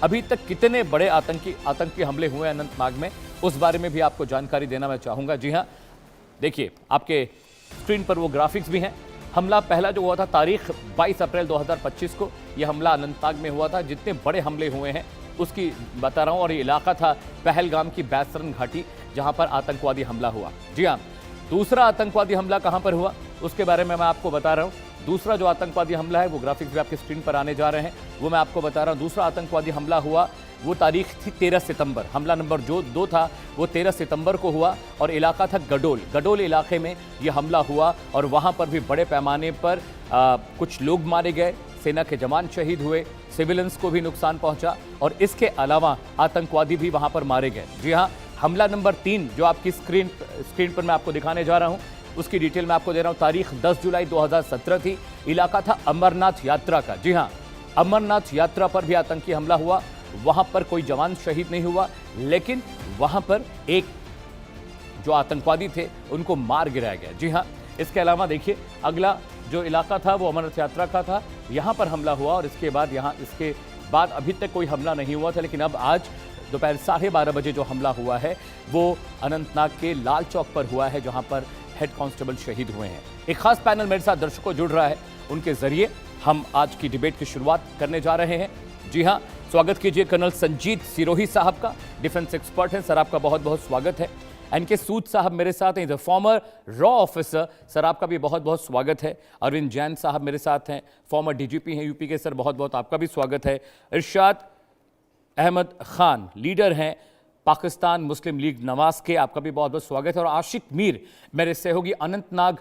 अभी तक कितने बड़े आतंकी हमले हुए अनंतनाग में, उस बारे में भी आपको जानकारी देना मैं चाहूंगा। जी हां, देखिए आपके स्क्रीन पर वो ग्राफिक्स भी हैं। हमला पहला जो हुआ था तारीख 22 अप्रैल 2025 को, यह हमला अनंतनाग में हुआ था। जितने बड़े हमले हुए हैं उसकी बता रहा हूं, और ये इलाका था पहलगाम की बैसरन घाटी, जहां पर आतंकवादी हमला हुआ। जी हां, दूसरा आतंकवादी हमला कहां पर हुआ उसके बारे में मैं आपको बता रहा हूं। दूसरा जो आतंकवादी हमला है, वो ग्राफिक्स भी आपकी स्क्रीन पर आने जा रहे हैं, वो मैं आपको बता रहा हूं। दूसरा आतंकवादी हमला हुआ, वो तारीख थी 13 सितंबर। हमला नंबर जो 2 था वो 13 सितंबर को हुआ, और इलाका था गडोल इलाके में ये हमला हुआ, और वहां पर भी बड़े पैमाने पर कुछ लोग मारे गए, सेना के जवान शहीद हुए, सिविलियंस को भी नुकसान पहुंचा, और इसके अलावा आतंकवादी भी वहां पर मारे गए। जी हां, हमला नंबर 3 जो आपकी स्क्रीन पर मैं आपको दिखाने जा रहा हूं, उसकी डिटेल मैं आपको दे रहा हूं। तारीख 10 जुलाई 2017 थी, इलाका था अमरनाथ यात्रा का। जी हां, अमरनाथ यात्रा पर भी आतंकी हमला हुआ। वहां पर कोई जवान शहीद नहीं हुआ, लेकिन वहां पर एक जो आतंकवादी थे उनको मार गिराया गया। जी हां, इसके अलावा देखिए अगला जो इलाका था वो अमरनाथ यात्रा का था, यहां पर हमला हुआ, और इसके बाद अभी तक कोई हमला नहीं हुआ था। लेकिन अब आज दोपहर 12:30 बजे जो हमला हुआ है वो अनंतनाग के लाल चौक पर हुआ है, जहां पर हेड कांस्टेबल शहीद हुए हैं। एक खास पैनल मेरे साथ दर्शकों जुड़ रहा है, उनके जरिए हम आज की डिबेट की शुरुआत करने जा रहे हैं। जी हां, स्वागत कीजिए कर्नल संजीत सिरोही साहब का, डिफेंस एक्सपर्ट हैं सर, आपका बहुत बहुत स्वागत है। एनके सूद साहब मेरे साथ हैं, the former raw officer, sir आपका भी बहुत बहुत स्वागत है। अरविंद जैन साहब मेरे साथ हैं, फॉर्मर डीजीपी हैं यूपी के, सर बहुत बहुत आपका भी स्वागत है। इरशाद अहमद खान लीडर हैं पाकिस्तान मुस्लिम लीग नवाज के, आपका भी बहुत बहुत स्वागत है। और आशिक मीर मेरे सहयोगी अनंतनाग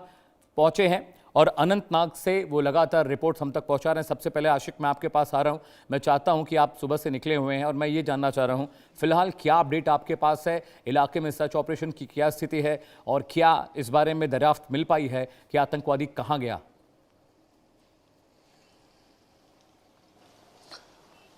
पहुंचे हैं, और अनंतनाग से वो लगातार रिपोर्ट्स हम तक पहुंचा रहे हैं। सबसे पहले आशिक मैं आपके पास आ रहा हूं, मैं चाहता हूं कि आप सुबह से निकले हुए हैं, और मैं ये जानना चाह रहा हूं फिलहाल क्या अपडेट आपके पास है, इलाके में सर्च ऑपरेशन की क्या स्थिति है, और क्या इस बारे में दरियाफ्त मिल पाई है कि आतंकवादी कहां गया?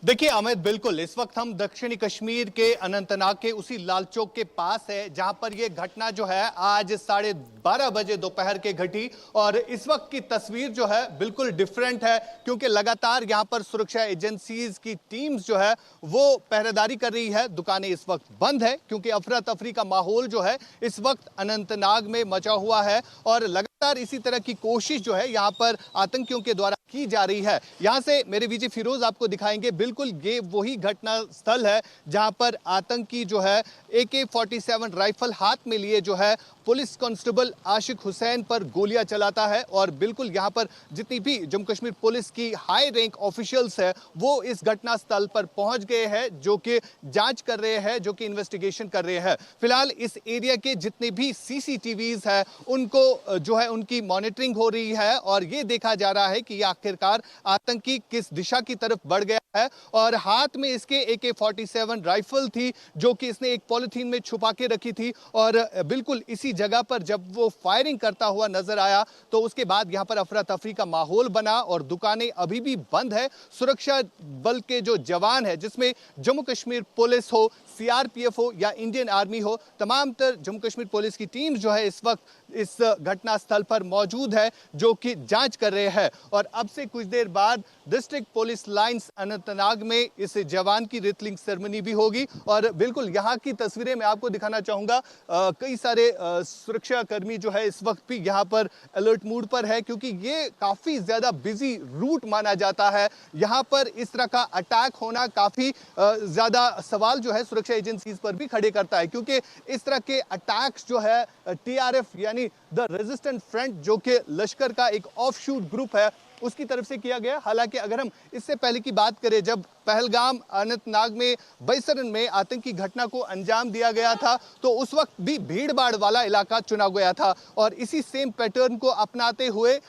देखिए अमित, बिल्कुल इस वक्त हम दक्षिणी कश्मीर के अनंतनाग के उसी लाल चौक के पास है, जहां पर यह घटना जो है आज 12:30 बजे दोपहर के घटी। और इस वक्त की तस्वीर जो है बिल्कुल डिफरेंट है, क्योंकि लगातार यहां पर सुरक्षा एजेंसीज की टीम्स जो है वो पहरेदारी कर रही है। दुकानें इस वक्त बंद है, क्योंकि अफरा तफरी का माहौल जो है इस वक्त अनंतनाग में मचा हुआ है, और लगातार इसी तरह की कोशिश जो है यहाँ पर आतंकियों के द्वारा की जा रही है। यहां से मेरे वीजी फिरोज आपको दिखाएंगे, बिल्कुल ये वही घटना स्थल है जहां पर आतंकी जो है AK-47 राइफल हाथ में लिए जो है पुलिस कांस्टेबल आशिक हुसैन पर गोलियां चलाता है। और बिल्कुल यहां पर जितनी भी जम्मू कश्मीर पुलिस की हाई रैंक ऑफिशियल्स है वो इस घटना स्थल पर पहुंच गए हैं, जो कि जांच कर रहे हैं, जो कि इन्वेस्टिगेशन कर रहे हैं। फिलहाल इस एरिया के जितने भी CCTVs है उनको जो है उनकी मॉनिटरिंग हो रही है, और ये देखा जा रहा है कि आखिरकार आतंकी किस दिशा की तरफ बढ़ गया है। और हाथ में इसके AK-47 राइफल थी, जो कि इसने एक पॉलिथीन में छुपा के रखी थी, और बिल्कुल इसी जगह पर जब वो फायरिंग करता हुआ नजर आया तो उसके बाद यहां पर अफरा तफरी का माहौल बना, और दुकानें अभी भी बंद है। सुरक्षा बल के जो जवान है, जिसमें जम्मू कश्मीर पुलिस हो, CRPF हो या इंडियन आर्मी हो, तमाम तर जम्मू कश्मीर पुलिस की टीम जो है इस वक्त इस घटना स्थल पर मौजूद है, जो कि जांच कर रहे हैं। और अब से कुछ देर बाद डिस्ट्रिक्ट पुलिस लाइंस अनंतनाग में इस जवान की रिटलिंग सेरेमनी भी होगी। और बिल्कुल यहाँ की तस्वीरें मैं आपको दिखाना चाहूंगा। कई सारे सुरक्षा कर्मी जो है इस वक्त भी यहाँ पर अलर्ट मूड पर है, क्योंकि ये काफी ज्यादा बिजी रूट माना जाता है। यहाँ पर इस तरह का अटैक होना काफी ज्यादा सवाल जो है सुरक्षा एजेंसीज पर भी खड़े करता है, क्योंकि इस तरह के अटैक्स जो है TRF यानी द रेजिस्टेंट फ्रंट, जो कि लश्कर का एक ऑफशूट ग्रुप है, उसकी तरफ से किया गया। हालांकि अगर हम इससे पहले की बात करें, जब पहलगाम अनंतनाग में बैसरन में आतंकी घटना को अंजाम दिया गया था, तो उस वक्त भी भीड़ भाड़ वाला इलाका चुना गया था, और इसी सेम पैटर्न को अपनाते हुए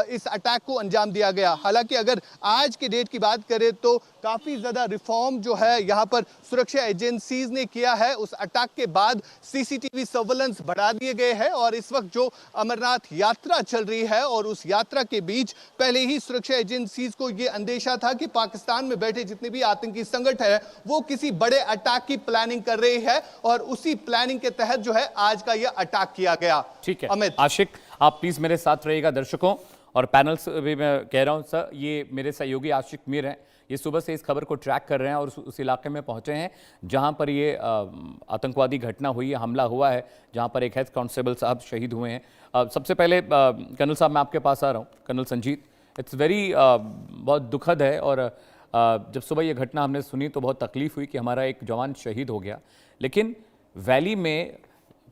इस अटैक को अंजाम दिया गया। हालांकि अगर आज के डेट की बात करें तो काफी ज्यादा रिफॉर्म जो है यहाँ पर सुरक्षा एजेंसीज ने किया है। उस अटैक के बाद CCTV सर्वेलेंस बढ़ा दिए गए हैं, और इस वक्त जो अमरनाथ यात्रा चल रही है, और उस यात्रा के बीच पहले ही सुरक्षा एजेंसीज को यह अंदेशा था कि पाकिस्तान में बैठे जितने भी आतंकी संगठन है वो किसी बड़े अटैक की प्लानिंग कर रही है, और उसी प्लानिंग के तहत जो है आज का यह अटैक किया गया। ठीक है अमित, आशिक आप प्लीज मेरे साथ रहिएगा। दर्शकों और पैनल भी मैं कह रहा हूं सर, ये मेरे सहयोगी आशिक मीर हैं, ये सुबह से इस खबर को ट्रैक कर रहे हैं और उस इलाके में पहुंचे हैं जहां पर ये आतंकवादी घटना हुई है, हमला हुआ है, जहां पर एक हेड कांस्टेबल साहब शहीद हुए हैं। सबसे पहले कर्नल साहब मैं आपके पास आ रहा हूं। कर्नल संजीत, इट्स वेरी बहुत दुखद है और जब सुबह ये घटना हमने सुनी तो बहुत तकलीफ हुई कि हमारा एक जवान शहीद हो गया। लेकिन वैली में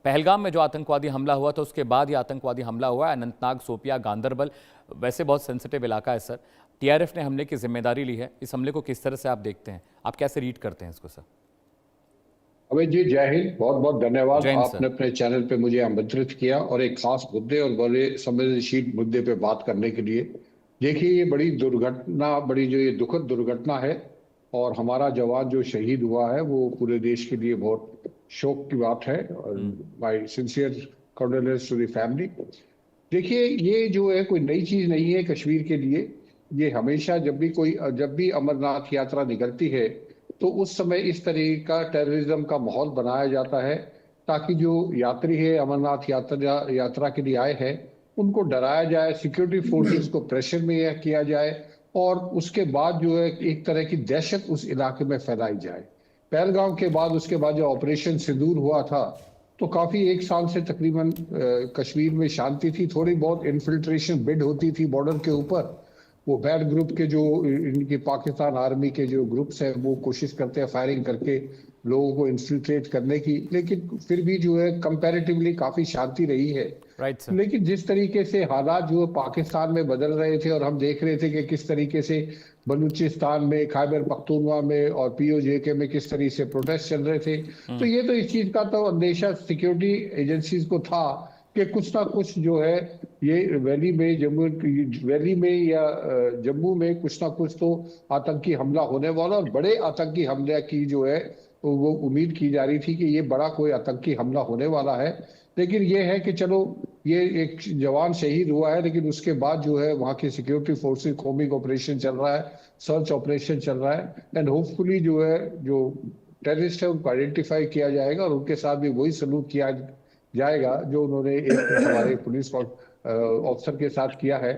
पहलगाम में जो आतंकवादी हमला हुआ था उसके बाद ये आतंकवादी हमला हुआ है अनंतनाग, शोपियां, गांदरबल, वैसे बहुत सेंसिटिव इलाका है सर। टीआरएफ ने हमले की जिम्मेदारी ली है। इस हमले को किस तरह से आप देखते हैं, आप कैसे रीड करते हैं इसको सर? अमित जी, जय हिंद। बहुत बहुत धन्यवाद। जय हिंद सर। आपने अपने चैनल पे मुझे आमंत्रित किया और एक खास मुद्दे और बड़े संवेदनशील मुद्दे पे बात करने के लिए। देखिए, ये बड़ी दुर्घटना, बड़ी जो ये दुखद दुर्घटना है और हमारा जवान जो शहीद हुआ है वो पूरे देश के लिए बहुत शोक की बात है और my sincere condolence to the family. देखिए, ये जो है कोई नई चीज नहीं है कश्मीर के लिए। ये हमेशा जब भी अमरनाथ यात्रा निकलती है तो उस समय इस तरह का टेररिज्म का माहौल बनाया जाता है ताकि जो यात्री है अमरनाथ यात्रा के लिए आए हैं उनको डराया जाए, सिक्योरिटी फोर्सेस को प्रेशर में यह किया जाए और उसके बाद जो है एक तरह की दहशत उस इलाके में फैलाई जाए। पहलगाम के बाद उसके बाद जो ऑपरेशन सिंदूर हुआ था तो काफी एक साल से तकरीबन कश्मीर में शांति थी। थोड़ी बहुत इन्फिल्ट्रेशन बिड होती थी बॉर्डर के ऊपर। वो बैड ग्रुप के जो इनकी पाकिस्तान आर्मी के जो ग्रुप्स हैं वो कोशिश करते हैं फायरिंग करके लोगों को इन्फिल्ट्रेट करने की, लेकिन फिर भी जो है कंपैरेटिवली काफी शांति रही है। Right sir. लेकिन जिस तरीके से हालात जो पाकिस्तान में बदल रहे थे और हम देख रहे थे कि किस तरीके से बलूचिस्तान में, खैबर पख्तूनवा में और पीओजेके में किस तरीके से प्रोटेस्ट चल रहे थे, तो ये तो इस चीज का तो अंदेशा सिक्योरिटी एजेंसीज को था कि कुछ ना कुछ जो है ये वैली में या जम्मू में कुछ ना कुछ तो आतंकी हमला होने वाला और बड़े आतंकी हमले की जो है वो उम्मीद की जा रही थी कि ये बड़ा कोई आतंकी हमला होने वाला है। लेकिन ये है कि चलो ये एक जवान शहीद हुआ है, लेकिन उसके बाद जो है वहाँ की सिक्योरिटी फोर्सेस कोमिंग ऑपरेशन चल रहा है, सर्च ऑपरेशन चल रहा है एंड होपफुली जो है जो टेररिस्ट है उनको आइडेंटिफाई किया जाएगा और उनके साथ भी वही सलूक किया जाएगा जो उन्होंने एक हमारे पुलिस ऑफिसर के साथ किया है।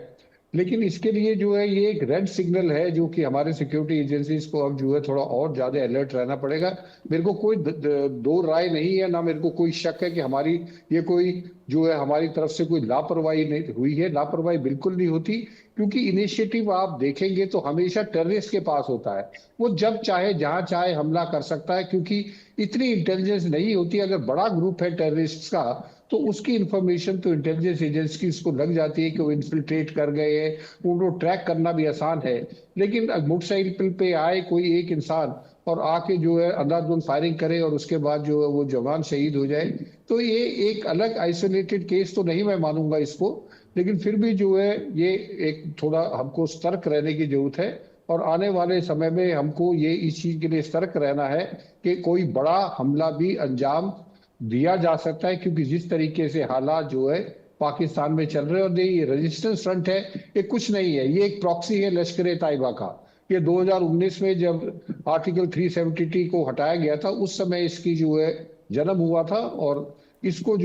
लेकिन इसके लिए जो है ये एक रेड सिग्नल है जो कि हमारे सिक्योरिटी एजेंसीज को अब जो है थोड़ा और ज्यादा अलर्ट रहना पड़ेगा। मेरे को कोई दो राय नहीं है, ना मेरे को कोई शक है कि हमारी ये कोई जो है हमारी तरफ से कोई लापरवाही नहीं हुई है। लापरवाही बिल्कुल नहीं होती, क्योंकि इनिशिएटिव आप देखेंगे तो हमेशा टेररिस्ट के पास होता है। वो जब चाहे जहां चाहे हमला कर सकता है, क्योंकि इतनी इंटेलिजेंस नहीं होती। अगर बड़ा ग्रुप है टेररिस्ट का तो उसकी इंफॉर्मेशन तो इंटेलिजेंस एजेंसीज को लग जाती है कि वो इन्फिल्ट्रेट कर गए हैं, उनको ट्रैक करना भी आसान है। लेकिन मोटरसाइकिल पे आए कोई एक इंसान और आके जो है अंधाधुंध फायरिंग करे और उसके बाद जो है वो जवान शहीद हो जाए, तो ये एक अलग आइसोलेटेड केस तो नहीं मैं मानूंगा इसको। लेकिन फिर भी जो है ये एक थोड़ा हमको सतर्क रहने की जरूरत है और आने वाले समय में हमको ये इस चीज के लिए सतर्क रहना है कि कोई बड़ा हमला भी अंजाम दिया जा सकता है, क्योंकि जिस तरीके से हालात जो है पाकिस्तान में चल रहे हैं। और ये रेजिस्टेंस फ्रंट है, ये कुछ नहीं है, ये एक प्रॉक्सी है लश्कर ए तैयबा का। ये 2019 में जब आर्टिकल 370 को हटाया गया था उस समय इसकी जो है जन्म हुआ था और इसको